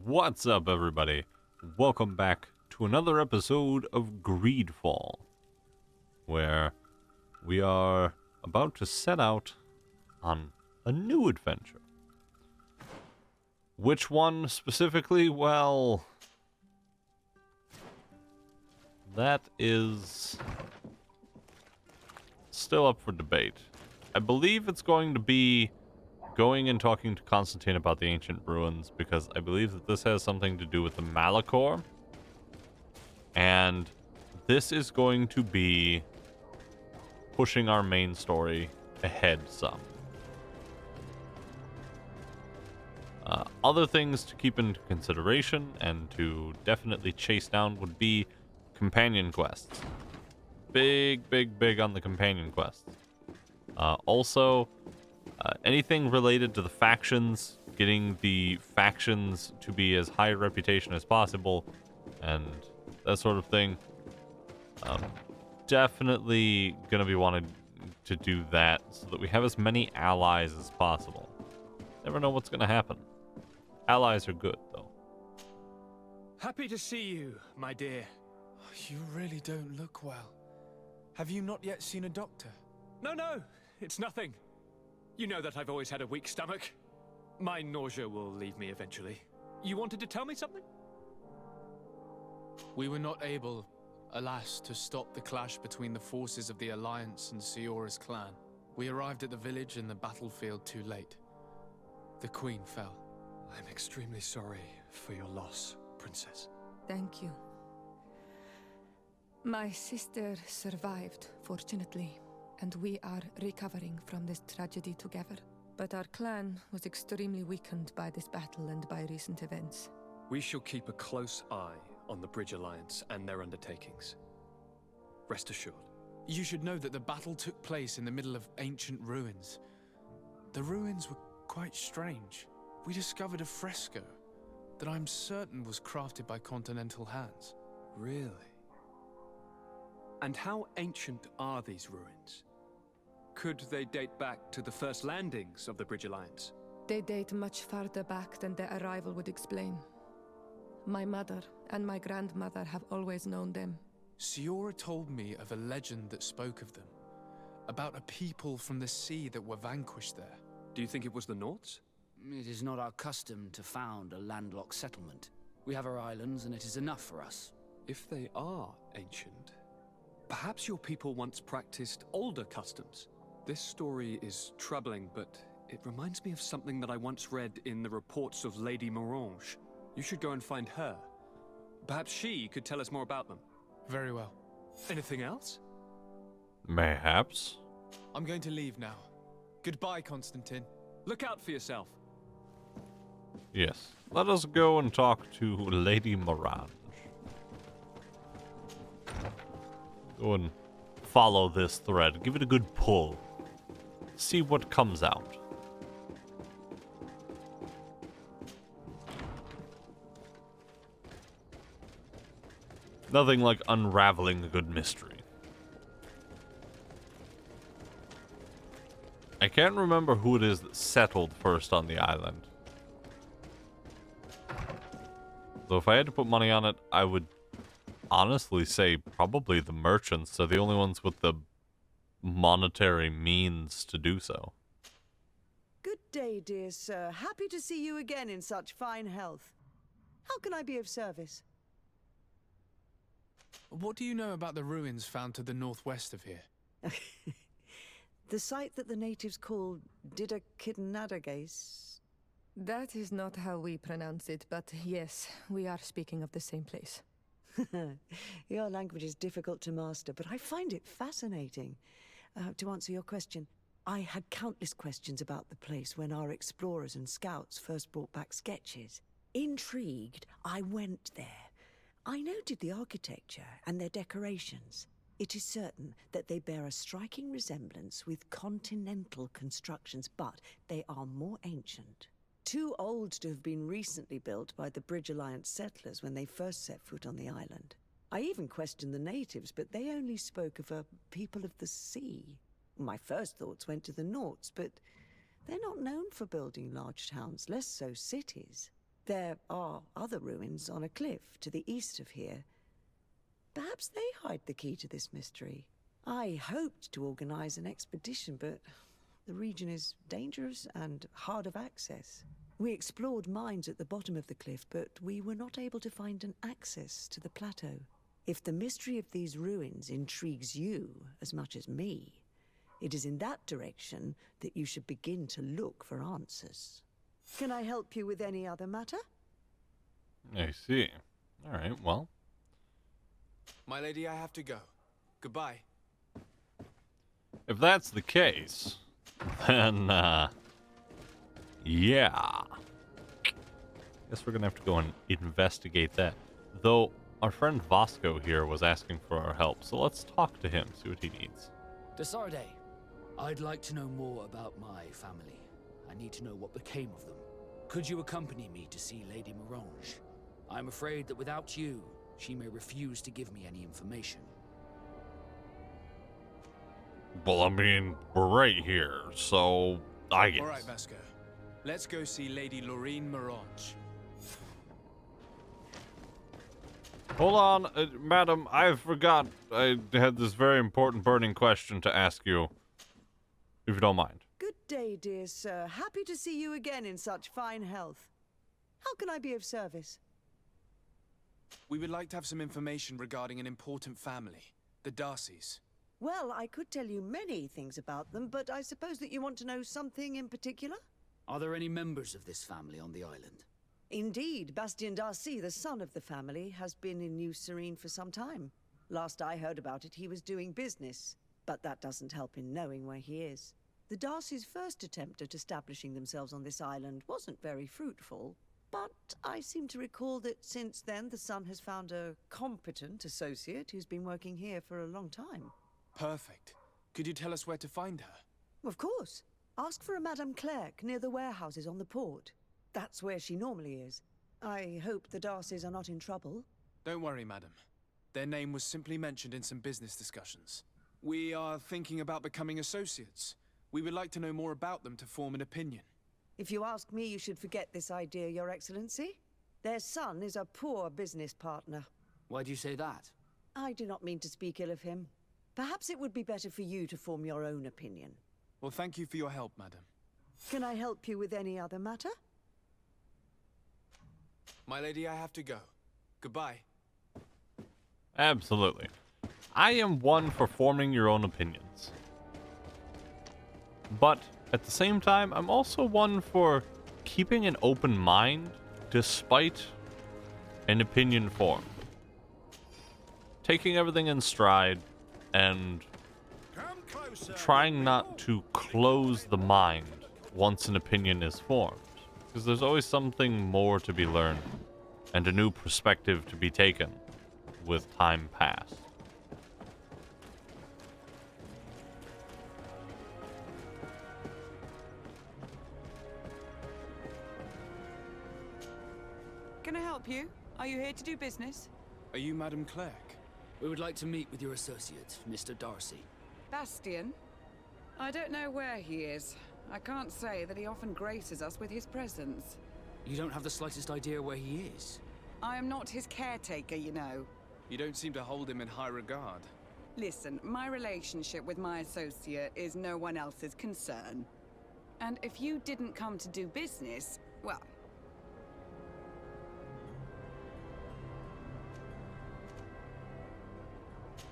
What's up, everybody? Welcome back to another episode of Greedfall, where we are about to set out on a new adventure. Which one specifically? Well, that is still up for debate. I believe it's going to be going and talking to Constantine about the ancient ruins, because I believe that this has something to do with the Malachor. And this is going to be pushing our main story ahead some. Other things to keep into consideration and to definitely chase down would be companion quests. Big on the companion quests. Also, anything related to the factions, getting the factions to be as high a reputation as possible, and that sort of thing. Definitely gonna be wanting to do that so that we have as many allies as possible. Never know what's gonna happen. Allies are good, though. Happy to see you, my dear. You really don't look well. Have you not yet seen a doctor? No, it's nothing. You know that I've always had a weak stomach. My nausea will leave me eventually. You wanted to tell me something? We were not able, alas, to stop the clash between the forces of the Alliance and Siora's clan. We arrived at the village and the battlefield too late. The Queen fell. I'm extremely sorry for your loss, Princess. Thank you. My sister survived, fortunately, and we are recovering from this tragedy together. But our clan was extremely weakened by this battle and by recent events. We shall keep a close eye on the Bridge Alliance and their undertakings. Rest assured. You should know that the battle took place in the middle of ancient ruins. The ruins were quite strange. We discovered a fresco that I'm certain was crafted by continental hands. Really? And how ancient are these ruins? Could they date back to the first landings of the Bridge Alliance? They date much farther back than their arrival would explain. My mother and my grandmother have always known them. Siora told me of a legend that spoke of them, about a people from the sea that were vanquished there. Do you think it was the Nauts? It is not our custom to found a landlocked settlement. We have our islands, and it is enough for us. If they are ancient, perhaps your people once practiced older customs. This story is troubling, but it reminds me of something that I once read in the reports of Lady Morange. You should go and find her. Perhaps she could tell us more about them. Very well. Anything else? Mayhaps. I'm going to leave now. Goodbye, Constantine. Look out for yourself. Yes. Let us go and talk to Lady Morange. Go and follow this thread. Give it a good pull. See what comes out. Nothing like unraveling a good mystery. I can't remember who it is that settled first on the island. Though if I had to put money on it, I would honestly say probably the merchants are the only ones with the monetary means to do so. Good day, dear sir. Happy to see you again in such fine health. How can I be of service? What do you know about the ruins found to the northwest of here? The site that the natives call Didakidnadagase. That is not how we pronounce it, but yes, we are speaking of the same place. Your language is difficult to master, but I find it fascinating. To answer your question, I had countless questions about the place when our explorers and scouts first brought back sketches. Intrigued, I went there. I noted the architecture and their decorations. It is certain that they bear a striking resemblance with continental constructions, but they are more ancient. Too old to have been recently built by the Bridge Alliance settlers when they first set foot on the island. I even questioned the natives, but they only spoke of a people of the sea. My first thoughts went to the Nauts, but they're not known for building large towns, less so cities. There are other ruins on a cliff to the east of here. Perhaps they hide the key to this mystery. I hoped to organize an expedition, but the region is dangerous and hard of access. We explored mines at the bottom of the cliff, but we were not able to find an access to the plateau. If the mystery of these ruins intrigues you as much as me, it is in that direction that you should begin to look for answers. Can I help you with any other matter? I see. All right, well. My lady, I have to go. Goodbye. If that's the case, then, yeah. Guess we're gonna have to go and investigate that. Though, our friend Vasco here was asking for our help, so let's talk to him, see what he needs. Desarde, I'd like to know more about my family. I need to know what became of them. Could you accompany me to see Lady Morange? I'm afraid that without you, she may refuse to give me any information. Well, I mean, we're right here, so I guess. All right, Vasco. Let's go see Lady Lorraine Morange. Hold on, madam, I forgot I had this very important burning question to ask you, if you don't mind. Good day, dear sir. Happy to see you again in such fine health. How can I be of service? We would like to have some information regarding an important family, the Darcys. Well, I could tell you many things about them, but I suppose that you want to know something in particular? Are there any members of this family on the island? Indeed, Bastien Darcy, the son of the family, has been in New Serene for some time. Last I heard about it, he was doing business, but that doesn't help in knowing where he is. The Darcys' first attempt at establishing themselves on this island wasn't very fruitful, but I seem to recall that since then the son has found a competent associate who's been working here for a long time. Perfect. Could you tell us where to find her? Of course. Ask for a Madame Clerc near the warehouses on the port. That's where she normally is. I hope the Darcys are not in trouble. Don't worry, madam. Their name was simply mentioned in some business discussions. We are thinking about becoming associates. We would like to know more about them to form an opinion. If you ask me, you should forget this idea, Your Excellency. Their son is a poor business partner. Why do you say that? I do not mean to speak ill of him. Perhaps it would be better for you to form your own opinion. Well, thank you for your help, madam. Can I help you with any other matter? My lady, I have to go. Goodbye. Absolutely. I am one for forming your own opinions. But at the same time, I'm also one for keeping an open mind despite an opinion formed. Taking everything in stride and trying not to close the mind once an opinion is formed. Because there's always something more to be learned and a new perspective to be taken with time passed. Can I help you? Are you here to do business? Are you Madame Clerc? We would like to meet with your associate, Mr. Darcy. Bastien? I don't know where he is. I can't say that he often graces us with his presence. You don't have the slightest idea where he is? I am not his caretaker, you know. You don't seem to hold him in high regard. Listen, my relationship with my associate is no one else's concern. And if you didn't come to do business, well...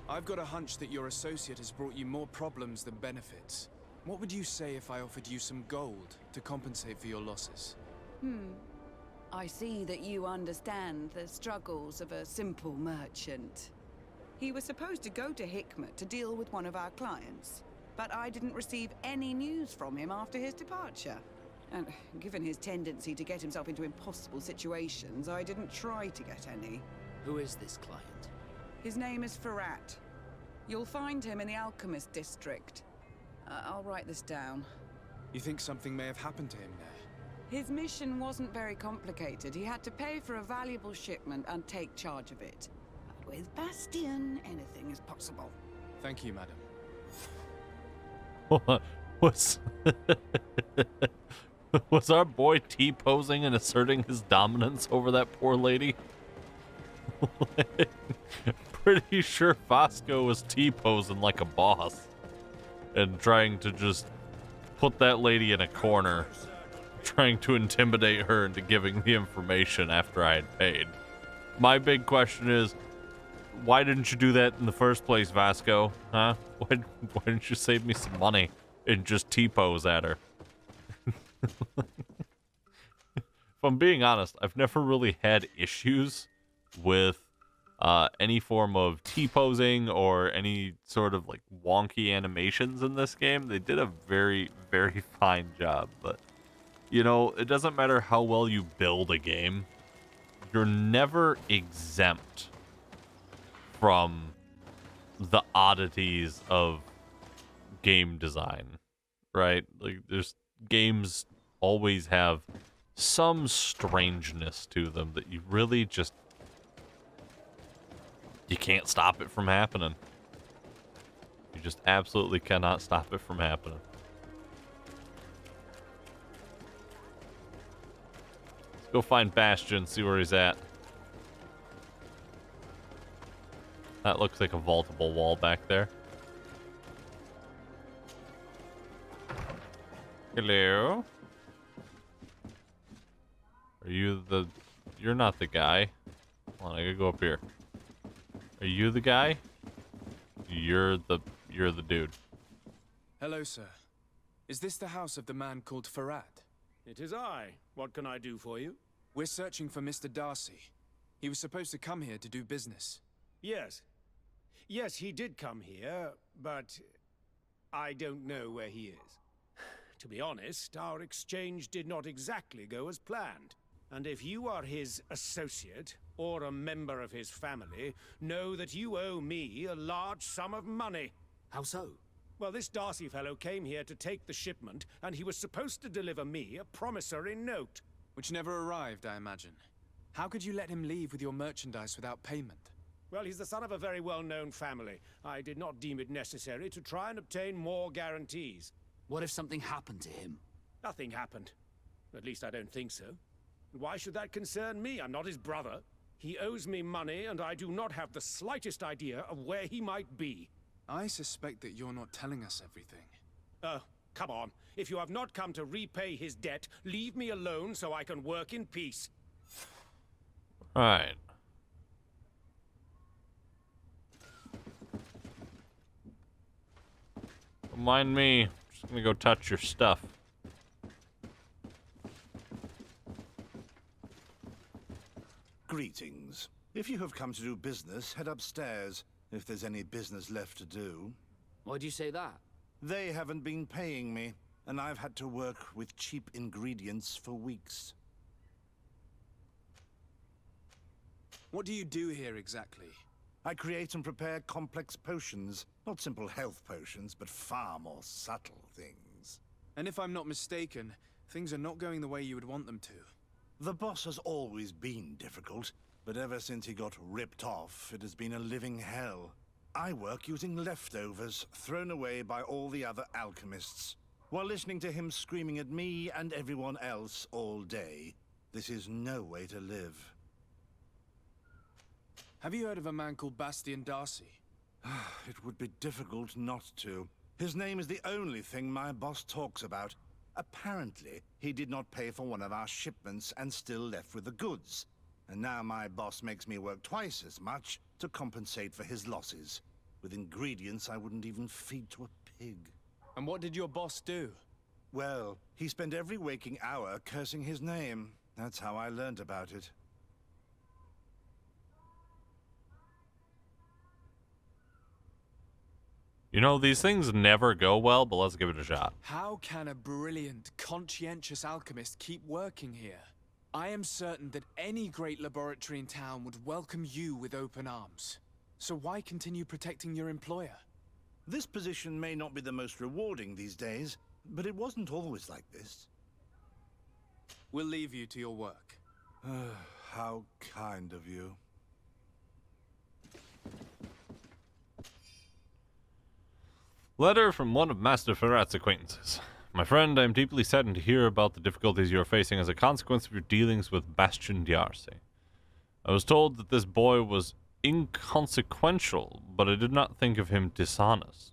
I've got a hunch that your associate has brought you more problems than benefits. What would you say if I offered you some gold to compensate for your losses? I see that you understand the struggles of a simple merchant. He was supposed to go to Hikmet to deal with one of our clients, but I didn't receive any news from him after his departure. And given his tendency to get himself into impossible situations, I didn't try to get any. Who is this client? His name is Ferrat. You'll find him in the Alchemist District. I'll write this down. You think something may have happened to him there? His mission wasn't very complicated. He had to pay for a valuable shipment and take charge of it. But with Bastien, anything is possible. Thank you, madam. What's Was our boy T-posing and asserting his dominance over that poor lady? Pretty sure Fosco was T-posing like a boss and trying to just put that lady in a corner, trying to intimidate her into giving the information after I had paid. My big question is, why didn't you do that in the first place, Vasco? Huh? Why didn't you save me some money and just T-pose at her? If I'm being honest, I've never really had issues with any form of T-posing or any sort of like wonky animations in this game. They did a very, very fine job, but you know, it doesn't matter how well you build a game, you're never exempt from the oddities of game design, right? Like, there's games always have some strangeness to them that you really just, you can't stop it from happening. You just absolutely cannot stop it from happening. Let's go find Bastion, see where he's at. That looks like a vaultable wall back there. Hello? Are you the... You're not the guy. Hold on, I gotta go up here. Are you the guy? You're the dude. Hello, sir. Is this the house of the man called Farad? It is I. What can I do for you? We're searching for Mr. Darcy. He was supposed to come here to do business. Yes. Yes, he did come here, but I don't know where he is. To be honest, our exchange did not exactly go as planned. And if you are his associate, or a member of his family, know that you owe me a large sum of money. How so? Well, this Darcy fellow came here to take the shipment, and he was supposed to deliver me a promissory note. Which never arrived, I imagine. How could you let him leave with your merchandise without payment? Well, he's the son of a very well-known family. I did not deem it necessary to try and obtain more guarantees. What if something happened to him? Nothing happened. At least I don't think so. Why should that concern me? I'm not his brother. He owes me money, and I do not have the slightest idea of where he might be. I suspect that you're not telling us everything. Oh, come on. If you have not come to repay his debt, leave me alone so I can work in peace. Alright. Don't mind me. I'm just gonna go touch your stuff. Greetings. If you have come to do business, head upstairs, if there's any business left to do. Why'd you say that? They haven't been paying me, and I've had to work with cheap ingredients for weeks. What do you do here exactly? I create and prepare complex potions. Not simple health potions, but far more subtle things. And if I'm not mistaken, things are not going the way you would want them to. The boss has always been difficult, but ever since he got ripped off, it has been a living hell. I work using leftovers thrown away by all the other alchemists, while listening to him screaming at me and everyone else all day. This is no way to live. Have you heard of a man called Bastian Darcy? It would be difficult not to. His name is the only thing my boss talks about. Apparently, he did not pay for one of our shipments and still left with the goods. And now my boss makes me work twice as much to compensate for his losses. With ingredients I wouldn't even feed to a pig. And what did your boss do? Well, he spent every waking hour cursing his name. That's how I learned about it. You know, these things never go well, but let's give it a shot. How can a brilliant, conscientious alchemist keep working here? I am certain that any great laboratory in town would welcome you with open arms. So why continue protecting your employer? This position may not be the most rewarding these days, but it wasn't always like this. We'll leave you to your work. How kind of you. Letter from one of Master Farrat's acquaintances. My friend, I am deeply saddened to hear about the difficulties you are facing as a consequence of your dealings with Bastion D'Arcy. I was told that this boy was inconsequential, but I did not think of him dishonest.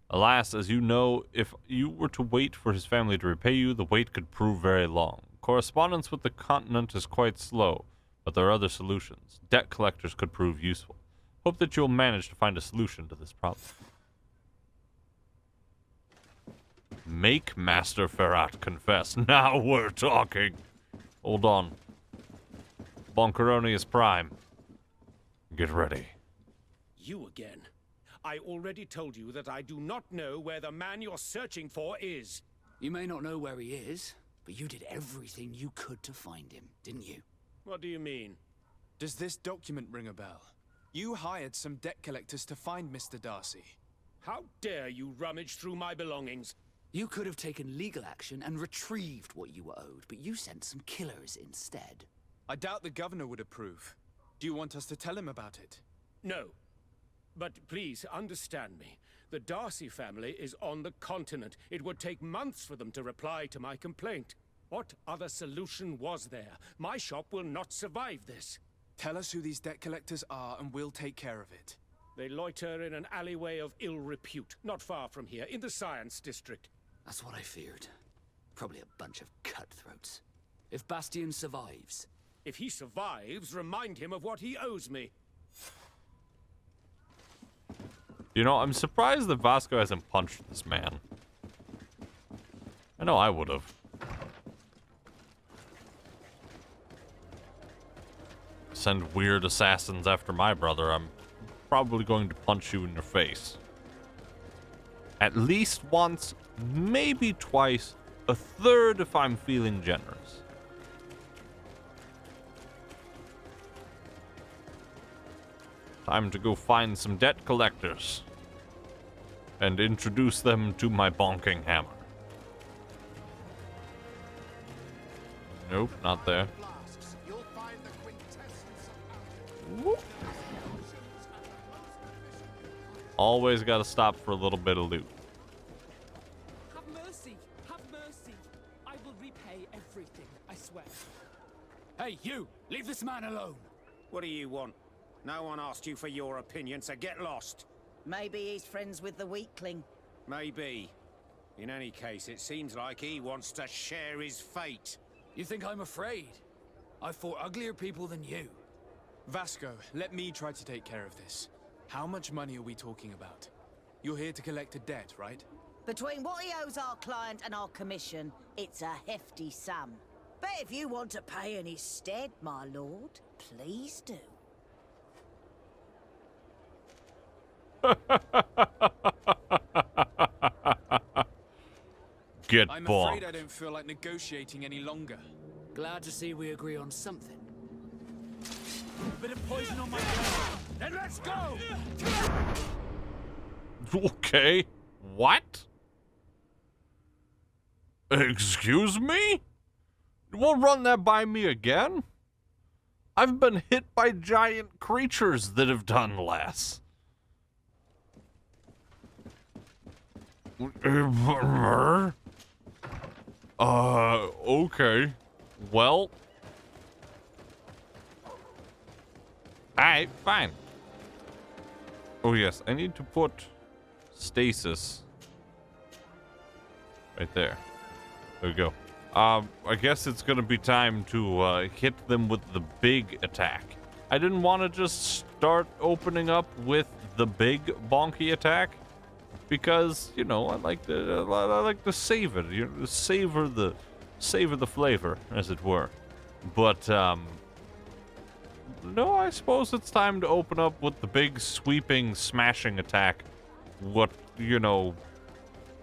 Alas, as you know, if you were to wait for his family to repay you, the wait could prove very long. Correspondence with the continent is quite slow, but there are other solutions. Debt collectors could prove useful. Hope that you'll manage to find a solution to this problem. Make Master Ferrat confess. Now we're talking. Hold on. Bonkeronius Prime. Get ready. You again. I already told you that I do not know where the man you're searching for is. You may not know where he is, but you did everything you could to find him, didn't you? What do you mean? Does this document ring a bell? You hired some debt collectors to find Mr. Darcy. How dare you rummage through my belongings? You could have taken legal action and retrieved what you were owed, but you sent some killers instead. I doubt the governor would approve. Do you want us to tell him about it? No. But please understand me. The Darcy family is on the continent. It would take months for them to reply to my complaint. What other solution was there? My shop will not survive this. Tell us who these debt collectors are and we'll take care of it. They loiter in an alleyway of ill repute, not far from here, in the Science District. That's what I feared. Probably a bunch of cutthroats. If Bastion survives... If he survives, remind him of what he owes me. You know, I'm surprised that Vasco hasn't punched this man. I know I would have. Send weird assassins after my brother, I'm probably going to punch you in your face. At least once, maybe twice, a third if I'm feeling generous. Time to go find some debt collectors and introduce them to my bonking hammer. Nope, not there. Whoop. Always gotta stop for a little bit of loot. Have mercy! Have mercy! I will repay everything, I swear. Hey, you! Leave this man alone! What do you want? No one asked you for your opinion, so get lost. Maybe he's friends with the weakling. Maybe. In any case, it seems like he wants to share his fate. You think I'm afraid? I fought uglier people than you. Vasco, let me try to take care of this. How much money are we talking about? You're here to collect a debt, right? Between what he owes our client and our commission, it's a hefty sum. But if you want to pay in his stead, my lord, please do. Get I'm bonked. afraid I don't feel like negotiating any longer. Glad to see we agree on something. Bit of poison on my blade. Then let's go! Okay. What? Excuse me? You won't run that by me again? I've been hit by giant creatures that have done less. Okay. Well. Alright, fine. Oh yes, I need to put stasis right there. There we go. I guess it's gonna be time to hit them with the big attack. I didn't want to just start opening up with the big bonky attack because, you know, I like to save it. You know, savor the flavor, as it were. But no, I suppose it's time to open up with the big sweeping smashing attack. What, you know,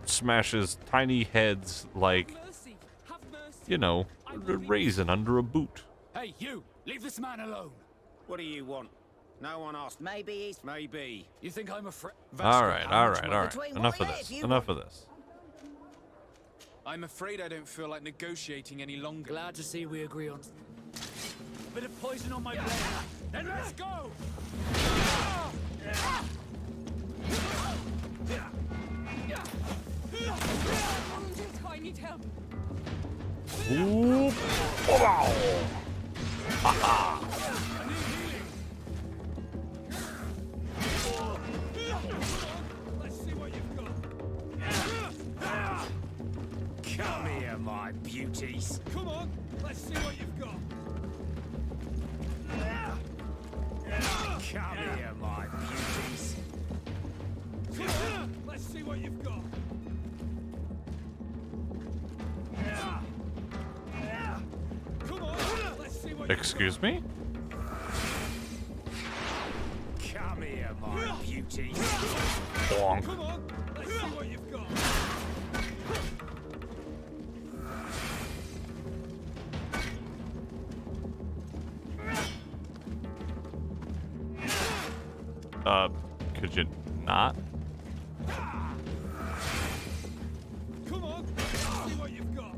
smashes tiny heads like, you know, a raisin under a boot. Hey, you! Leave this man alone! What do you want? No one asked. Maybe he's... Maybe. You think I'm afraid? Alright. Between Enough of what this. if you Enough of this. I'm afraid I don't feel like negotiating any longer. Glad to see we agree on... Bit of poison on my blade. Then let's go! I need help. Ooh. Wow. Haha. Let's see what you've got. Come here, my beauties. Come on, let's see what you've got. Come here, my beauties. Come on, let's see what you've got. Come on, let's see what Excuse me? Come here, my beauties. Bonk. Come on, let's see what you've got. Could you not? Come on, let's see what you've got.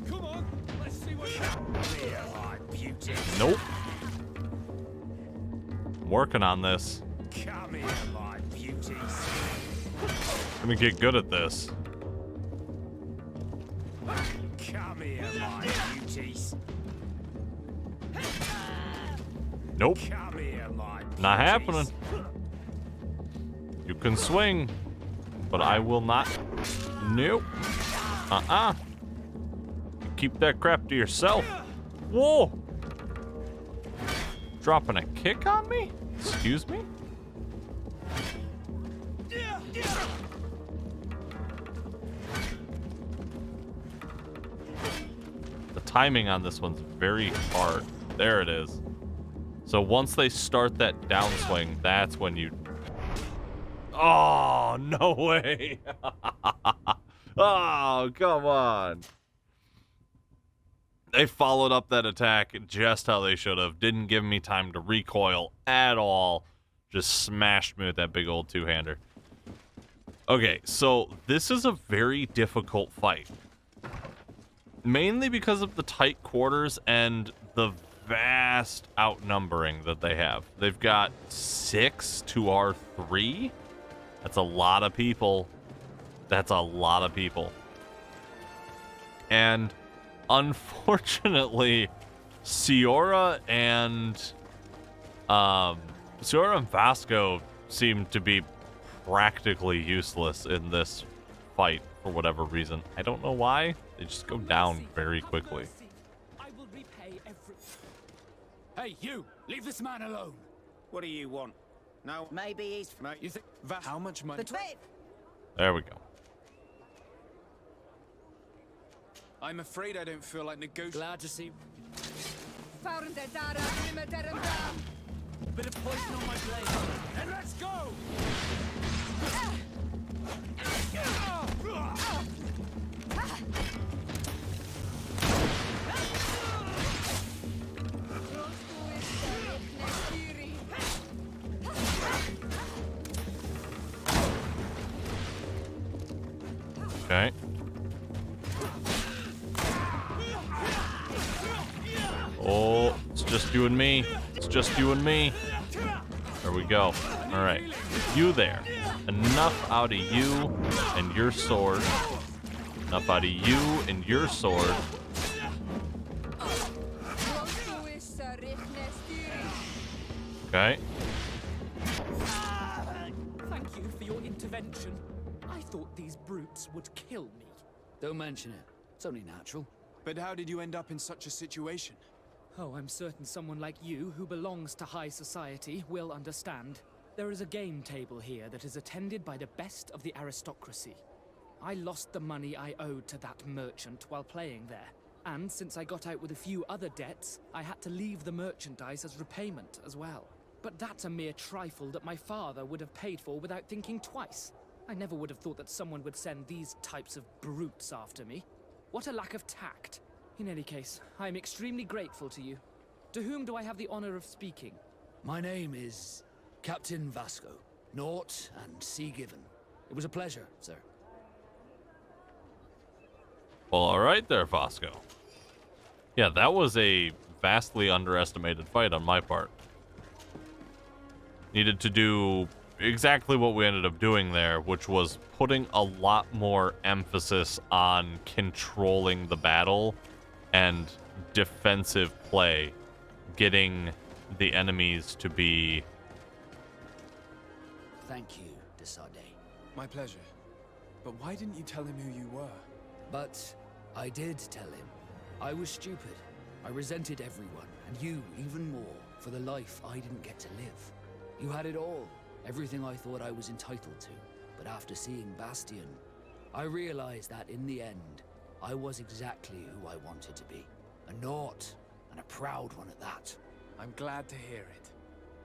Come on, let's see what you've got. Here, my beauties. Nope. I'm working on this. Come here, my beauties. I'm gonna get good at this. Come here, my beauties. Nope. Come here, my beauties. Not happening. You can swing, but I will not. Nope. Uh-uh. You keep that crap to yourself. Whoa. Dropping a kick on me? Excuse me? The timing on this one's very hard. There it is. So once they start that downswing, that's when you... Oh, no way. Oh, come on. They followed up that attack just how they should have. Didn't give me time to recoil at all. Just smashed me with that big old two-hander. Okay, so this is a very difficult fight. Mainly because of the tight quarters and the vast outnumbering that they have. They've got 6 to our 3. That's a lot of people. That's a lot of people. And unfortunately, Ciora and Vasco seem to be practically useless in this fight for whatever reason. I don't know why. They just go down very quickly. I will repay every. Hey, you! Leave this man alone! What do you want? No. Maybe he's... Mate, You think how much money? The 12! There we go. I'm afraid I don't feel like negotiating. Glad to see. Bit of poison on my blade. and let's go! Okay. Oh, it's just you and me. It's just you and me. There we go. All right. You there. Enough out of you and your sword. Enough out of you and your sword. Okay. Thank you for your intervention. I thought these brutes would kill me. Don't mention it. It's only natural. But how did you end up in such a situation? Oh, I'm certain someone like you, who belongs to high society, will understand. There is a game table here that is attended by the best of the aristocracy. I lost the money I owed to that merchant while playing there. And since I got out with a few other debts, I had to leave the merchandise as repayment as well. But that's a mere trifle that my father would have paid for without thinking twice. I never would have thought that someone would send these types of brutes after me. What a lack of tact. In any case, I am extremely grateful to you. To whom do I have the honor of speaking? My name is Captain Vasco. Naught and sea given. It was a pleasure, sir. Well, all right there, Fosco. Yeah, that was a vastly underestimated fight on my part. Needed to do exactly what we ended up doing there, which was putting a lot more emphasis on controlling the battle and defensive play, getting the enemies to be... Thank you, Desade. My pleasure. But why didn't you tell him who you were? But I did tell him. I was stupid. I resented everyone, and you even more, for the life I didn't get to live. You had it all, everything I thought I was entitled to. But after seeing Bastion, I realized that in the end, I was exactly who I wanted to be. A Naut, and a proud one at that. I'm glad to hear it.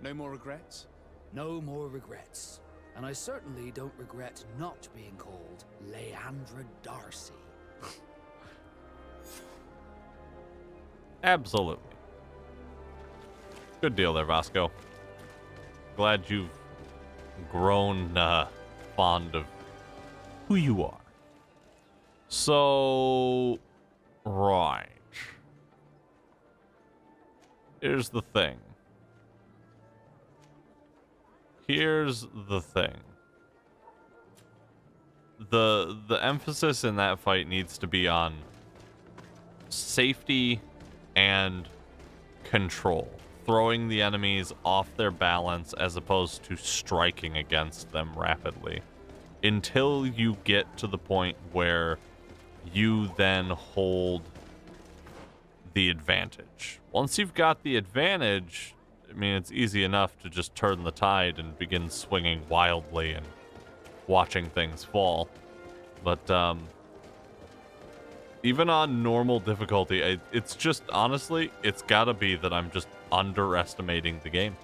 No more regrets? No more regrets. And I certainly don't regret not being called Leandra Darcy. Absolutely. Good deal there, Vasco. Glad you've grown fond of who you are. So, right. Here's the thing. The emphasis in that fight needs to be on safety and control. Throwing the enemies off their balance as opposed to striking against them rapidly. Until you get to the point where you then hold the advantage. Once you've got the advantage, I mean, it's easy enough to just turn the tide and begin swinging wildly and watching things fall. But even on normal difficulty, it's just, honestly, it's gotta be that I'm just underestimating the game.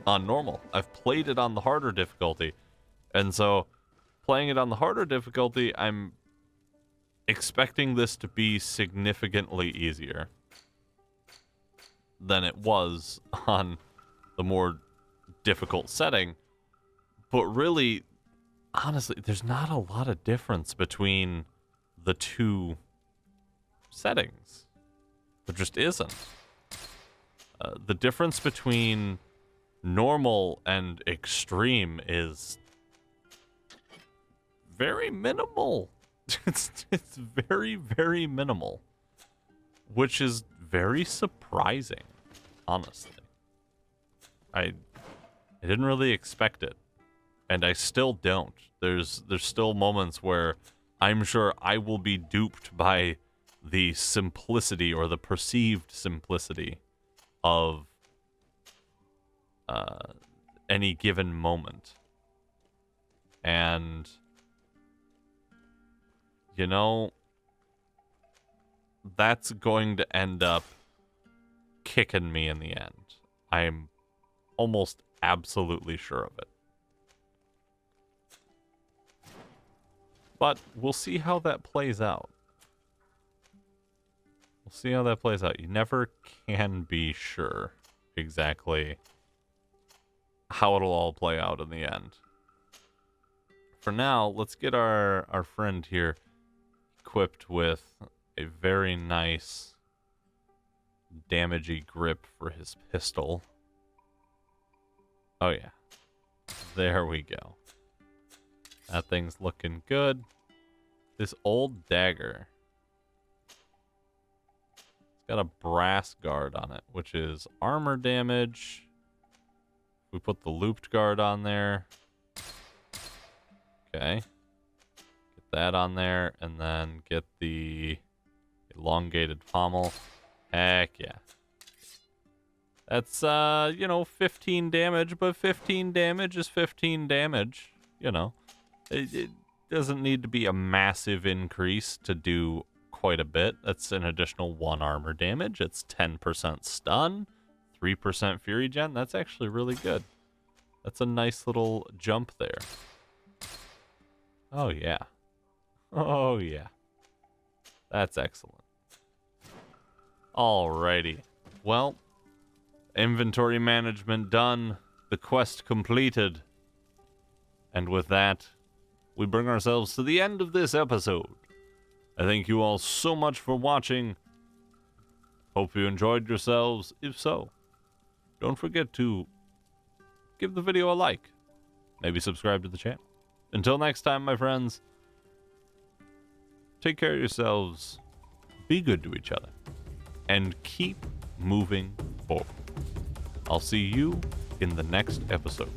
On normal. I've played it on the harder difficulty. And so, playing it on the harder difficulty, I'm expecting this to be significantly easier than it was on the more difficult setting. But really, honestly, there's not a lot of difference between the two settings. There just isn't. The difference between normal and extreme is very minimal. It's very, very minimal, which is very surprising, honestly. I didn't really expect it, and I still don't. There's still moments where I'm sure I will be duped by the simplicity or the perceived simplicity of any given moment. And, you know, that's going to end up kicking me in the end. I'm almost absolutely sure of it. But we'll see how that plays out. We'll see how that plays out. You never can be sure exactly how it'll all play out in the end. For now, let's get our friend here equipped with a very nice damagey grip for his pistol. Oh yeah. There we go. That thing's looking good. This old dagger. It's got a brass guard on it, which is armor damage. We put the looped guard on there. Okay. Get that on there, and then get the elongated pommel. Heck yeah. That's, 15 damage, but 15 damage is 15 damage. You know. It doesn't need to be a massive increase to do quite a bit. That's an additional 1 armor damage. It's 10% stun, 3% fury gen. That's actually really good. That's a nice little jump there. Oh, yeah. Oh, yeah. That's excellent. Alrighty. Well, inventory management done. The quest completed. And with that, we bring ourselves to the end of this episode. I thank you all so much for watching. Hope you enjoyed yourselves. If so, don't forget to give the video a like, maybe subscribe to the channel. Until next time, my friends, take care of yourselves, be good to each other, and keep moving forward. I'll see you in the next episode.